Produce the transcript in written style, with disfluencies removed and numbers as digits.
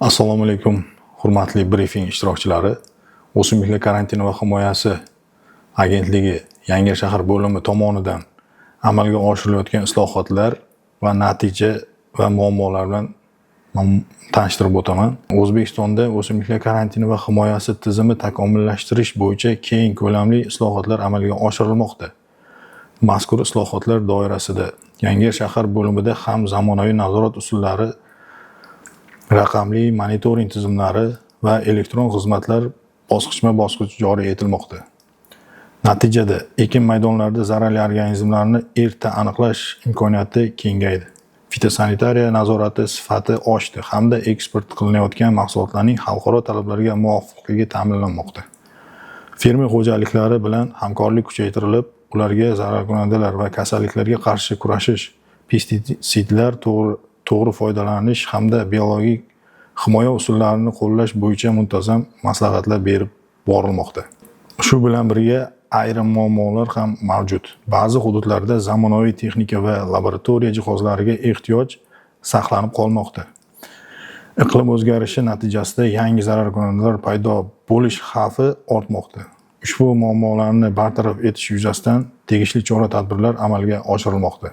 Assalomu alaykum, hurmatli brifing ishtirokchilari. O'simliklar karantini va himoyasi agentligi Yangi shahar bo'limi tomonidan amalga oshirilayotgan islohotlar va natija va muammolar bilan tanishtirib o'taman. O'zbekistonda o'simliklar karantini va himoyasi tizimi takomillashtirish bo'yicha keng ko'lamli islohotlar amalga oshirilmoqda. Mazkur islohotlar doirasida Yangi shahar bo'limida ham zamonaviy nazorat usullari, raqamli monitoring tizimlari va elektron xizmatlar bosqichma-bosqich joriy etilmoqda. Natijada ekin maydonlarida zararli organizmlarni erta aniqlash imkoniyati kengaydi. Fitosanitariya nazorati sifati oshdi hamda eksport qilinayotgan mahsulotlarning xalqaro talablarga muvofiqligi ta'minlanmoqda. Fermer xo'jaliklari bilan hamkorlik kuchaytirilib, ularga zararkunandalar va kasalliklarga qarshi kurashish, pestitsidlar to'g'ri foydalanish hamda biologik himoya usullarini qo'llash bo'yicha muntazam maslahatlar berib borilmoqda. Shu bilan birga ayrim muammolar ham mavjud. Ba'zi hududlarda zamonaviy texnika va laboratoriya jihozlariga ehtiyoj saqlanib qolmoqda. Iqlim o'zgarishi natijasida yangi zararkunandalar paydo bo'lish xavfi ortmoqda. Ushbu muammolarni bartaraf etish yuzasidan tegishli chora-tadbirlar amalga oshirilmoqda.